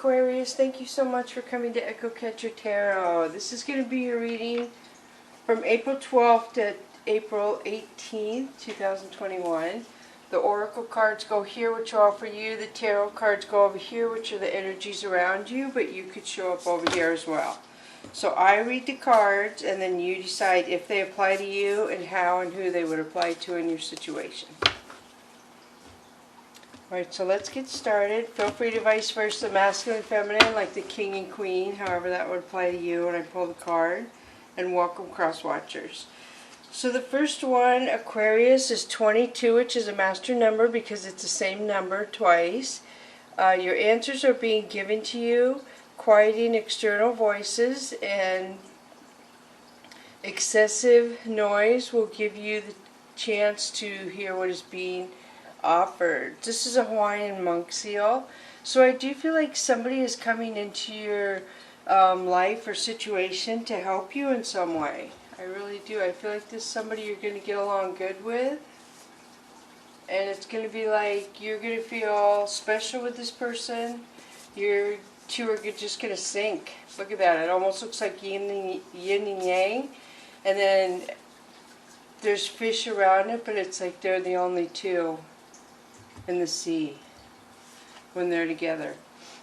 Aquarius, thank you so much for coming to Echo Catcher Tarot. This is going to be your reading from April 12th to April 18th, 2021. The Oracle cards go here, which are all for you. The Tarot cards go over here, which are the energies around you, but you could show up over here as well. So I read the cards, and then you decide if they apply to you and how and who they would apply to in your situation. Alright, so let's get started. Feel free to vice versa, masculine, feminine, like the king and queen, however that would apply to you when I pull the card. And welcome, cross watchers. So the first one, Aquarius, is 22, which is a master number because it's the same number twice. Your answers are being given to you, quieting external voices, and excessive noise will give you the chance to hear what is being offered. This is a Hawaiian monk seal, so I do feel like somebody is coming into your life or situation to help you in some way. I really do. I feel like this is somebody you're going to get along good with, and it's going to be like you're going to feel special with this person. You two are just going to sync. Look at that. It almost looks like yin and yang, and then there's fish around it, but it's like they're the only two in the sea when they're together.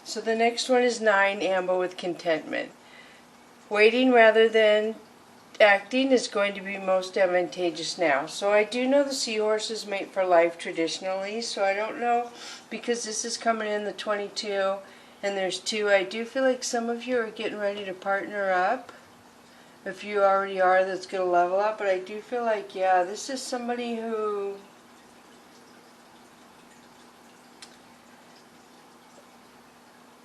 So the next one is 9, amber with contentment. Waiting rather than acting is going to be most advantageous now. So I do know the seahorses mate for life traditionally, so I don't know, because this is coming in the 22 and there's 2. I do feel like some of you are getting ready to partner up. If you already are, that's going to level up, but I do feel like, yeah, this is somebody who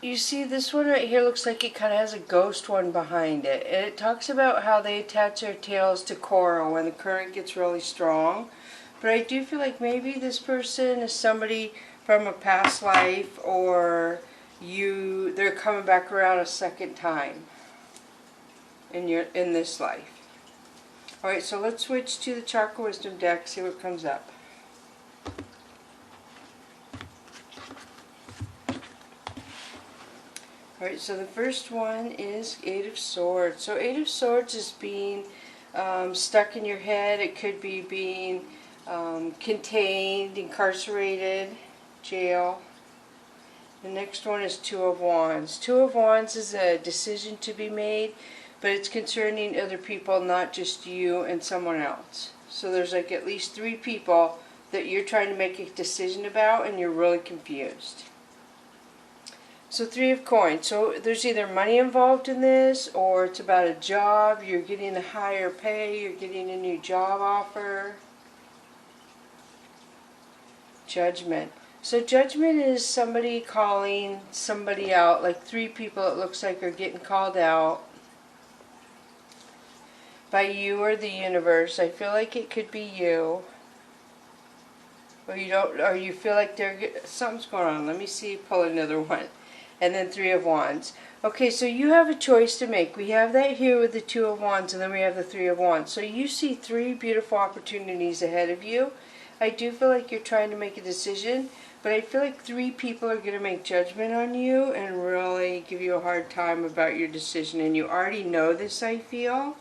you see, this one right here looks like it kind of has a ghost one behind it. And it talks about how they attach their tails to coral when the current gets really strong. But I do feel like maybe this person is somebody from a past life, or they're coming back around a second time in this life. Alright, so let's switch to the Chakra Wisdom deck, see what comes up. Alright, so the first one is 8 of Swords. So 8 of Swords is being stuck in your head. It could be being contained, incarcerated, jail. The next one is 2 of Wands. 2 of Wands is a decision to be made, but it's concerning other people, not just you and someone else. So there's like at least 3 people that you're trying to make a decision about, and you're really confused. So 3 of Coins. So there's either money involved in this, or it's about a job. You're getting a higher pay. You're getting a new job offer. Judgment. So Judgment is somebody calling somebody out. Like 3 people it looks like are getting called out by you or the universe. I feel like it could be you. Or you don't, or you feel like something's going on. Let me see, pull another one. And then 3 of Wands. Okay, so you have a choice to make. We have that here with the 2 of Wands, and then we have the 3 of Wands. So you see 3 beautiful opportunities ahead of you. I do feel like you're trying to make a decision, but I feel like 3 people are going to make judgment on you and really give you a hard time about your decision. And you already know this, I feel.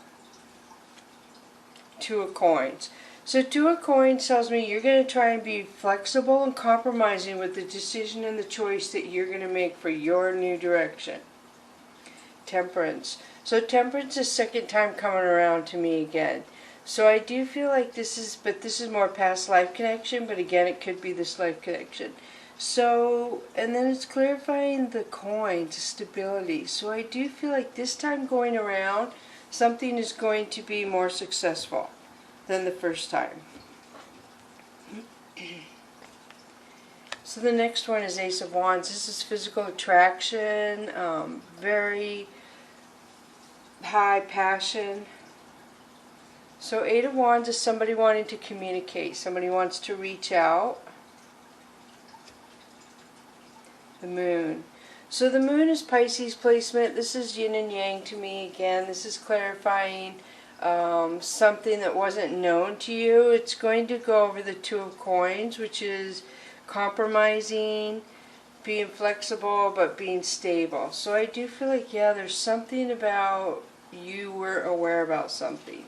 2 of Coins. So 2 of Coins tells me you're going to try and be flexible and compromising with the decision and the choice that you're going to make for your new direction. Temperance. So Temperance is second time coming around to me again. So I do feel like this is more past life connection, but again it could be this life connection. So, and then it's clarifying the coins, stability. So I do feel like this time going around, something is going to be more successful than the first time. So the next one is Ace of Wands. This is physical attraction, very high passion. So 8 of Wands is somebody wanting to communicate. Somebody wants to reach out. The Moon. So the Moon is Pisces placement. This is yin and yang to me again. This is clarifying something that wasn't known to you. It's going to go over the 2 of Coins, which is compromising, being flexible but being stable. So I do feel like, yeah, there's something about you were aware about something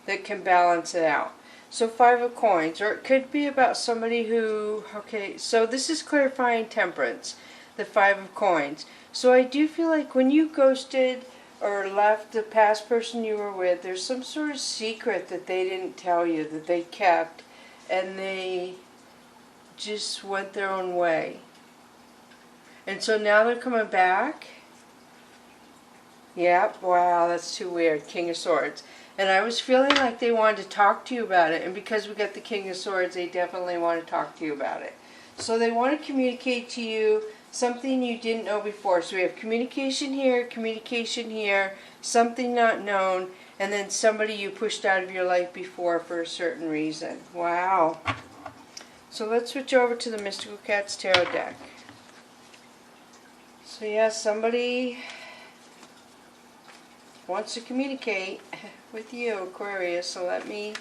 that can balance it out. So 5 of coins, or it could be about somebody who, okay, so this is clarifying temperance, the 5 of coins. So I do feel like when you ghosted or left the past person you were with, there's some sort of secret that they didn't tell you, that they kept, and they just went their own way. And so now they're coming back. Yep, wow, that's too weird. King of Swords. And I was feeling like they wanted to talk to you about it. And because we got the King of Swords, they definitely want to talk to you about it. So they want to communicate to you something you didn't know before. So we have communication here, something not known, and then somebody you pushed out of your life before for a certain reason. Wow. So let's switch over to the Mystical Cats Tarot deck. So yeah, somebody wants to communicate with you, Aquarius. So let me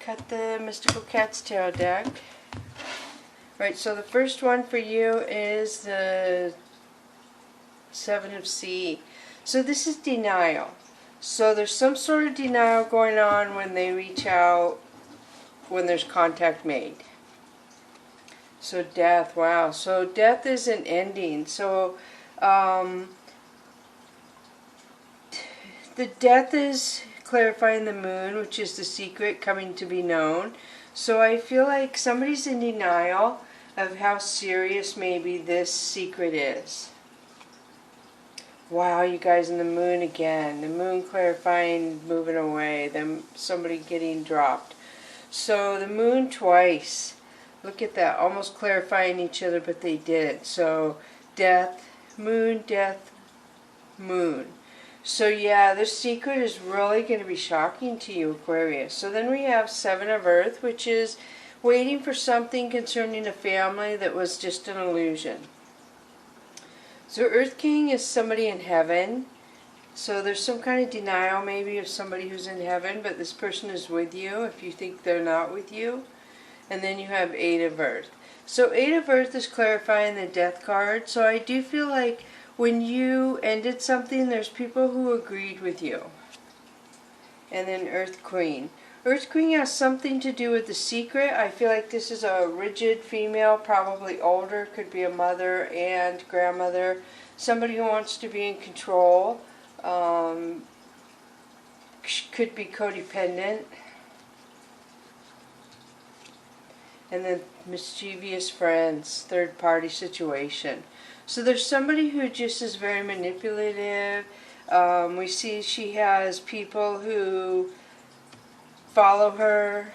cut the Mystical Cats Tarot deck. Right, so the first one for you is the 7 of Sea. So this is denial. So there's some sort of denial going on when they reach out, when there's contact made. So death, wow. So death is an ending. So the death is clarifying the moon, which is the secret coming to be known. So I feel like somebody's in denial of how serious maybe this secret is. Wow, you guys, in the moon again. The moon clarifying, moving away, then somebody getting dropped. So the moon twice. Look at that, almost clarifying each other, but they didn't. So death, moon, moon. So yeah, this secret is really going to be shocking to you, Aquarius. So then we have 7 of Earth, which is waiting for something concerning a family that was just an illusion. So Earth King is somebody in heaven. So there's some kind of denial maybe of somebody who's in heaven, but this person is with you if you think they're not with you. And then you have 8 of Earth. So 8 of Earth is clarifying the death card. So I do feel like when you ended something, there's people who agreed with you. And then Earth Queen. Earth Queen has something to do with the secret. I feel like this is a rigid female, probably older, could be a mother and grandmother. Somebody who wants to be in control. Could be codependent. And then mischievous friends, third party situation. So there's somebody who just is very manipulative. We see she has people who follow her.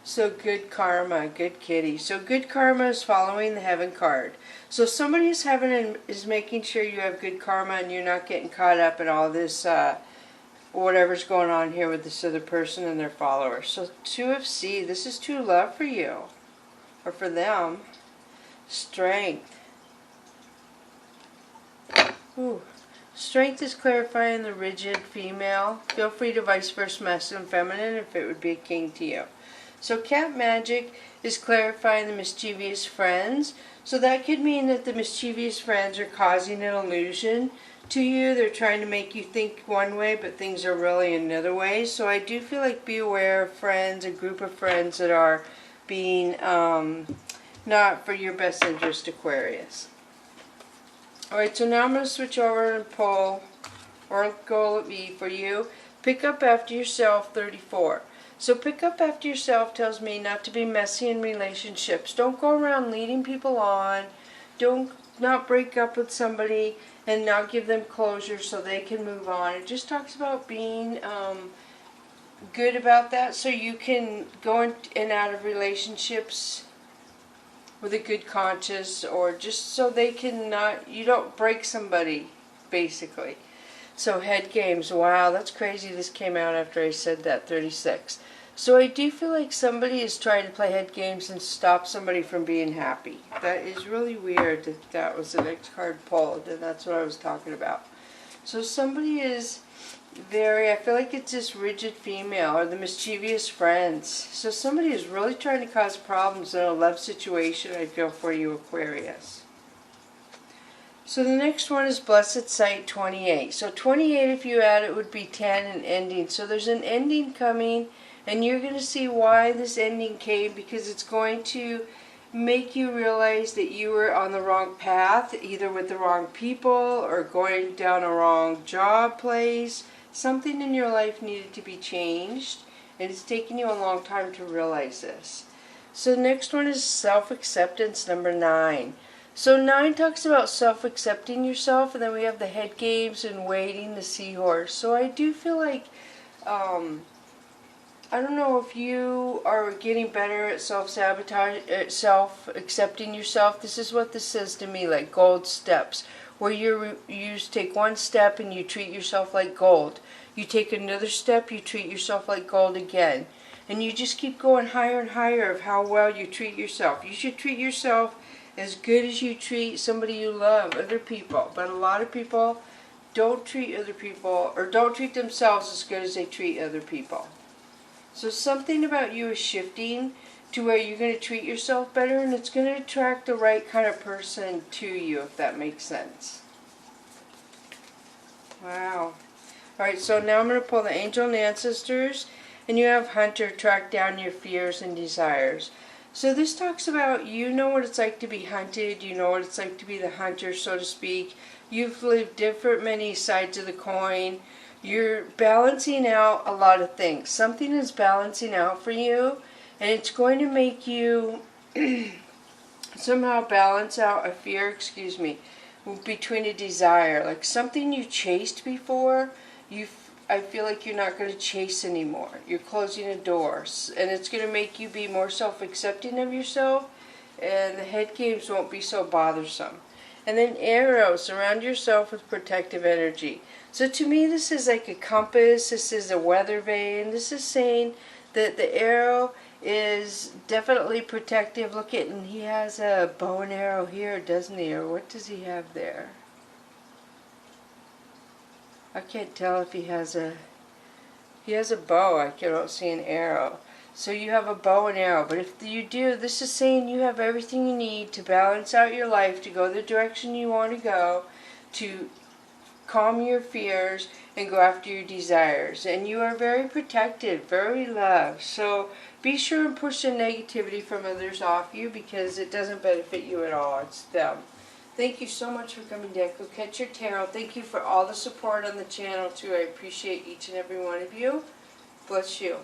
So good karma, good kitty. So good karma is following the heaven card. So somebody is heaven and is making sure you have good karma and you're not getting caught up in all this whatever's going on here with this other person and their followers. So 2 of Sea, this is true love for you. Or for them. Strength. Ooh. Strength is clarifying the rigid female. Feel free to vice versa masculine feminine if it would be a king to you. So cat magic is clarifying the mischievous friends. So that could mean that the mischievous friends are causing an illusion to you. They're trying to make you think one way, but things are really another way. So I do feel like be aware of friends, a group of friends that are being not for your best interest, Aquarius. Alright, so now I'm going to switch over and pull Oracle B for you. Pick up after yourself, 34. So pick up after yourself tells me not to be messy in relationships. Don't go around leading people on. Don't not break up with somebody and not give them closure so they can move on. It just talks about being good about that so you can go in and out of relationships with a good conscience, or just so they can not, you don't break somebody, basically. So head games, wow, that's crazy this came out after I said that, 36. So I do feel like somebody is trying to play head games and stop somebody from being happy. That is really weird that that was the next card pulled, and that's what I was talking about. So somebody is I feel like it's this rigid female or the mischievous friends. So somebody is really trying to cause problems in a love situation, I feel, for you, Aquarius. So the next one is Blessed Sight 28. So 28, if you add it, would be 10 and ending. So there's an ending coming, and you're going to see why this ending came, because it's going to make you realize that you were on the wrong path, either with the wrong people or going down a wrong job place. Something in your life needed to be changed, and it's taken you a long time to realize this. So the next one is Self-Acceptance number 9. So 9 talks about self-accepting yourself, and then we have the head games and waiting the seahorse. So I do feel like, I don't know if you are getting better at self-sabotage, self-accepting yourself. This is what this says to me, like gold steps, where you take one step and you treat yourself like gold. You take another step, you treat yourself like gold again. And you just keep going higher and higher of how well you treat yourself. You should treat yourself as good as you treat somebody you love, other people. But a lot of people don't treat other people, or don't treat themselves as good as they treat other people. So something about you is shifting to where you're going to treat yourself better, and it's going to attract the right kind of person to you, if that makes sense. Wow. Alright, so now I'm going to pull the Angel and Ancestors, and you have Hunter, track down your fears and desires. So this talks about, you know what it's like to be hunted, you know what it's like to be the hunter, so to speak. You've lived many sides of the coin. You're balancing out a lot of things. Something is balancing out for you, and it's going to make you somehow balance out a fear, between a desire. Like something you chased before, I feel like you're not going to chase anymore. You're closing a door, and it's going to make you be more self-accepting of yourself, and the head games won't be so bothersome. And then arrows, surround yourself with protective energy. So to me, this is like a compass, this is a weather vane, this is saying that the arrow is definitely protective. Look at, and he has a bow and arrow here, doesn't he? Or what does he have there? I can't tell if he has a bow. I don't see an arrow. So you have a bow and arrow. But if you do, this is saying you have everything you need to balance out your life, to go the direction you want to go, to calm your fears and go after your desires. And you are very protected, very loved. So be sure and push the negativity from others off you, because it doesn't benefit you at all. It's them. Thank you so much for coming to Echo Catcher Tarot. Thank you for all the support on the channel too. I appreciate each and every one of you. Bless you.